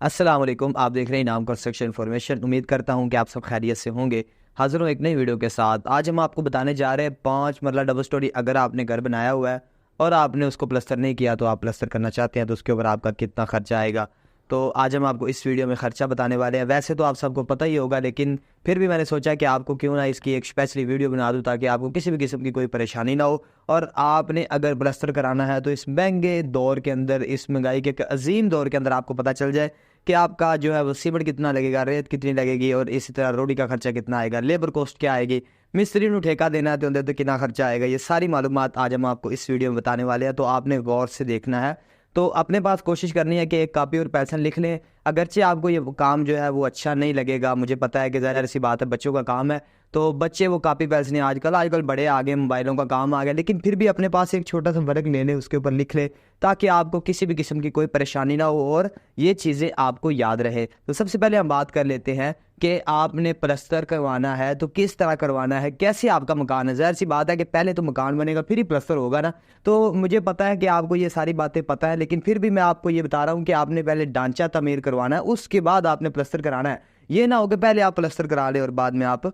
अस्सलाम वालेकुम। आप देख रहे हैं नाम कंस्ट्रक्शन इन्फॉर्मेशन। उम्मीद करता हूं कि आप सब खैरियत से होंगे। हाजिर हूं एक नई वीडियो के साथ। आज हम आपको बताने जा रहे हैं 5 मरला डबल स्टोरी। अगर आपने घर बनाया हुआ है और आपने उसको प्लस्तर नहीं किया, तो आप प्लस्तर करना चाहते हैं, तो उसके ऊपर आपका कितना खर्चा आएगा, तो आज हम आपको इस वीडियो में ख़र्चा बताने वाले हैं। वैसे तो आप सबको पता ही होगा, लेकिन फिर भी मैंने सोचा कि आपको क्यों ना इसकी एक स्पेशली वीडियो बना दूं, ताकि आपको किसी भी किस्म की कोई परेशानी ना हो। और आपने अगर प्लस्तर कराना है तो इस महंगे दौर के अंदर, इस महंगाई के अजीम दौर के अंदर आपको पता चल जाए कि आपका जो है वो सीमेंट कितना लगेगा, रेत कितनी लगेगी, और इसी तरह रोडी का खर्चा कितना आएगा, लेबर कॉस्ट क्या आएगी, मिस्त्री को ठेका देना है तो उनके तो कितना खर्चा आएगा। ये सारी मालूमात आज हम आपको इस वीडियो में बताने वाले हैं, तो आपने गौर से देखना है। तो अपने पास कोशिश करनी है कि एक कॉपी और पेंसिल लिख लें। अगरचे आपको ये काम जो है वो अच्छा नहीं लगेगा, मुझे पता है कि ज़ाहिर सी बात है, बच्चों का काम है, तो बच्चे वो कॉपी पेंसिल नहीं, आजकल बड़े आ गए, मोबाइलों का काम आ गया, लेकिन फिर भी अपने पास एक छोटा सा वर्क ले लें, उसके ऊपर लिख लें, ताकि आपको किसी भी किस्म की कोई परेशानी ना हो और ये चीज़ें आपको याद रहे। तो सबसे पहले हम बात कर लेते हैं कि आपने प्लस्तर करवाना है तो किस तरह करवाना है, कैसे आपका मकान है। ज़ाहिर सी बात है कि पहले तो मकान बनेगा फिर ही प्लस्तर होगा ना। तो मुझे पता है कि आपको ये सारी बातें पता है, लेकिन फिर भी मैं आपको ये बता रहा हूँ कि आपने पहले ढांचा तमीर करवाना है, उसके बाद आपने प्लस्तर कराना है। ये ना हो कि पहले आप प्लस्तर करा ले और बाद में आप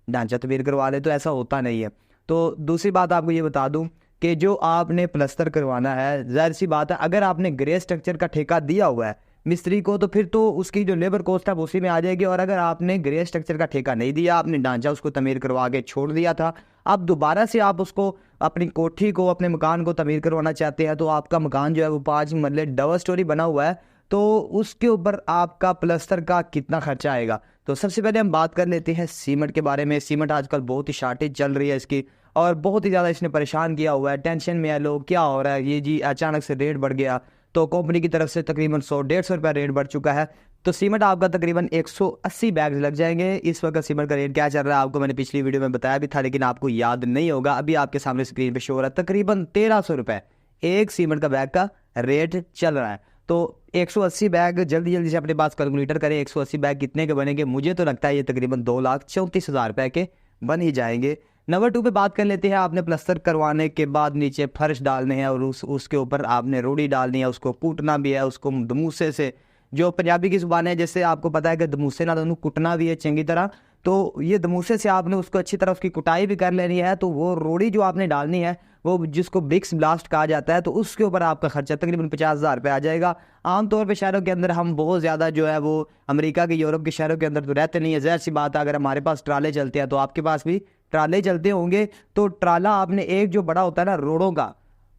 ढांचा तमीर करवा ले, तो ऐसा होता नहीं है। तो दूसरी बात आपको ये बता दूं कि जो आपने प्लस्तर करवाना है, जाहिर सी बात है, अगर आपने ग्रे स्ट्रक्चर का ठेका दिया हुआ है मिस्त्री को, तो फिर तो उसकी जो लेबर कॉस्ट है वो उसी में आ जाएगी। और अगर आपने ग्रे स्ट्रक्चर का ठेका नहीं दिया, आपने ढांचा उसको तमीर करवा के छोड़ दिया था, अब दोबारा से आप उसको अपनी कोठी को, अपने मकान को तमीर करवाना चाहते हैं, तो आपका मकान जो है वो 5 मरले डबल स्टोरी बना हुआ है, तो उसके ऊपर आपका प्लस्तर का कितना खर्चा आएगा। तो सबसे पहले हम बात कर लेते हैं सीमेंट के बारे में। सीमेंट आजकल बहुत ही शार्टेज चल रही है इसकी, और बहुत ही ज़्यादा इसने परेशान किया हुआ है। टेंशन में है लोग, क्या हो रहा है ये जी, अचानक से रेट बढ़ गया, तो कंपनी की तरफ से तकरीबन 100-150 रुपये रेट बढ़ चुका है। तो सीमेंट आपका तकरीबन 180 बैग लग जाएंगे। इस वक्त सीमेंट का रेट क्या चल रहा है आपको मैंने पिछली वीडियो में बताया भी था, लेकिन आपको याद नहीं होगा। अभी आपके सामने स्क्रीन पे शो हो रहा है, तकरीबन 1300 रुपये एक सीमेंट का बैग का रेट चल रहा है। तो 180 बैग जल्दी जल्दी से अपने पास कैलकुलेटर करें, 180 बैग कितने के बनेंगे। मुझे तो लगता है ये तकरीबन 2,34,000 रुपये के बन ही जाएंगे। नंबर 2 पे बात कर लेते हैं। आपने प्लस्तर करवाने के बाद नीचे फर्श डालने हैं, और उसके ऊपर आपने रोड़ी डालनी है, उसको कूटना भी है, उसको दमूसे से, जो पंजाबी की जुबान है, जैसे आपको पता है कि दमूसे ना दोनों कुटना भी है चंगी तरह, तो ये दमूसे से आपने उसको अच्छी तरह उसकी कुटाई भी कर लेनी है। तो वो रोड़ी जो आपने डालनी है, वो जिसको ब्रिक्स ब्लास्ट कहा जाता है, तो उसके ऊपर आपका खर्चा तकरीबन 50,000 रुपये आ जाएगा। आमतौर पे शहरों के अंदर हम बहुत ज़्यादा जो है वो अमेरिका के, यूरोप के शहरों के अंदर तो रहते नहीं है। ज़ाहिर सी बात है, अगर हमारे पास ट्राले चलते हैं तो आपके पास भी ट्राले चलते होंगे। तो ट्राला आपने एक जो बड़ा होता है ना रोडों का,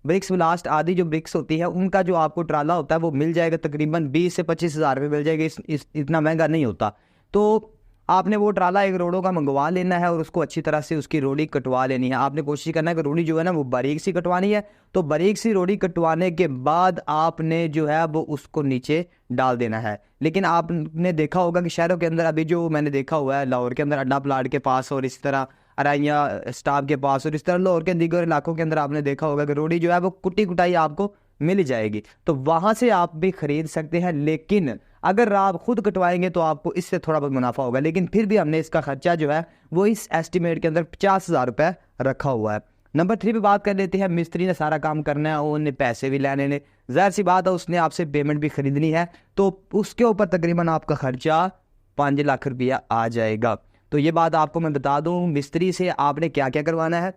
ब्रिक्स ब्लास्ट आदि जो ब्रिक्स होती है उनका जो आपको ट्राला होता है वो मिल जाएगा, तकरीबन 20 से 25,000 रुपये मिल जाएगा। इतना महंगा नहीं होता। तो आपने वो ट्राला एक रोडों का मंगवा लेना है, और उसको अच्छी तरह से उसकी रोड़ी कटवा लेनी है। आपने कोशिश करना है कि रोड़ी जो है ना वो बारीक सी कटवानी है। तो बारीक सी रोड़ी कटवाने के बाद आपने जो है वो उसको नीचे डाल देना है। लेकिन आपने देखा होगा कि शहरों के अंदर, अभी जो मैंने देखा हुआ है लाहौर के अंदर अड्डा प्लाट के पास, और इस तरह अराइया स्टाफ के पास, और इस तरह लाहौर के दीगर इलाकों के अंदर आपने देखा होगा कि रोड़ी जो है वो कुटी कुटाई आपको मिल जाएगी, तो वहां से आप भी खरीद सकते हैं। लेकिन अगर आप खुद कटवाएंगे तो आपको इससे थोड़ा बहुत मुनाफा होगा, लेकिन फिर भी हमने इसका खर्चा जो है वो इस एस्टिमेट के अंदर 50,000 रुपये रखा हुआ है। नंबर 3 पे बात कर लेते हैं। मिस्त्री ने सारा काम करना है, उन्हें पैसे भी लेने ने, जाहिर सी बात है उसने आपसे पेमेंट भी खरीदनी है, तो उसके ऊपर तकरीबन आपका खर्चा 5 लाख रुपया आ जाएगा। तो ये बात आपको मैं बता दूं, मिस्त्री से आपने क्या क्या करवाना है।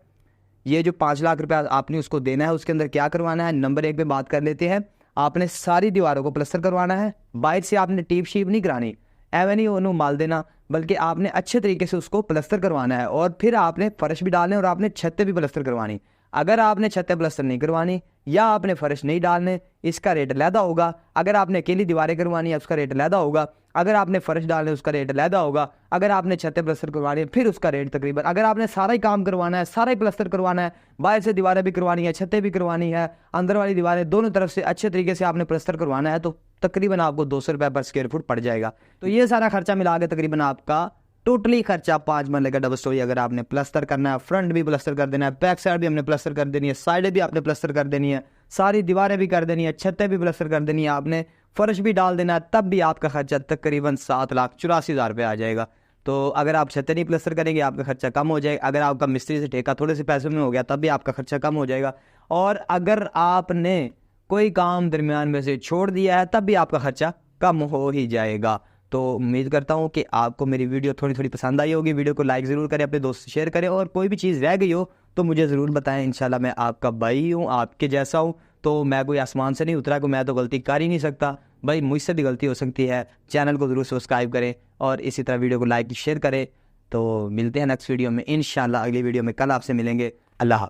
ये जो 5 लाख रुपया आपने उसको देना है, उसके अंदर क्या करवाना है। नंबर 1 पे बात कर लेते हैं। आपने सारी दीवारों को प्लस्तर करवाना है। बाहर से आपने टीप शीप नहीं करानी, एवं नहीं उन्होंने माल देना, बल्कि आपने अच्छे तरीके से उसको प्लस्तर करवाना है। और फिर आपने फर्श भी डालने, और आपने छतें भी प्लस्तर करवानी। अगर आपने छतें प्लस्तर नहीं करवानी या आपने फर्श नहीं डालने, इसका रेट अलहदा होगा। अगर आपने अकेली दीवारें करवानी है उसका रेट अलहदा होगा। अगर आपने फर्श डालने उसका रेट अलहदा होगा। अगर आपने छतें प्लस्तर करवानी है फिर उसका रेट तकरीबन, अगर आपने सारा ही काम करवाना है, सारा ही प्लस्तर करवाना है, बाहर से दीवारें भी करवानी है, छतें भी करवानी है, अंदर वाली दीवारें दोनों तरफ से अच्छे तरीके से आपने प्लस्तर करवाना है, तो तकरीबन आपको 200 रुपये पर स्क्वायर फुट पड़ जाएगा। तो ये सारा खर्चा मिला के तकरीबन आपका टोटली खर्चा 5 मरले का डबल स्टोरी अगर आपने प्लस्तर करना है, फ्रंट भी प्लस्तर कर देना है, बैक साइड भी हमने प्लस्तर कर देनी है, साइडें भी आपने प्लस्तर कर देनी है, सारी दीवारें भी कर देनी है, छतें भी प्लस्तर कर देनी है, आपने फर्श भी डाल देना है, तब भी आपका खर्चा तकरीबन 7,84,000 रुपये आ जाएगा। तो अगर आप छतें नहीं प्लस्तर करेंगे आपका खर्चा कम हो जाएगा। अगर आपका मिस्त्री से ठेका थोड़े से पैसों में हो गया तब भी आपका खर्चा कम हो जाएगा। और अगर आपने कोई काम दरमियान में से छोड़ दिया है तब भी आपका खर्चा कम हो ही जाएगा। तो उम्मीद करता हूँ कि आपको मेरी वीडियो थोड़ी थोड़ी पसंद आई होगी। वीडियो को लाइक ज़रूर करें, अपने दोस्त से शेयर करें, और कोई भी चीज़ रह गई हो तो मुझे ज़रूर बताएं। इंशाल्लाह मैं आपका भाई हूँ, आपके जैसा हूँ। तो मैं कोई आसमान से नहीं उतरा कि मैं तो गलती कर ही नहीं सकता भाई, मुझसे भी गलती हो सकती है। चैनल को ज़रूर सब्सक्राइब करें और इसी तरह वीडियो को लाइक शेयर करें। तो मिलते हैं नेक्स्ट वीडियो में इंशाल्लाह। अगली वीडियो में कल आपसे मिलेंगे। अल्लाह हाफ़िज़।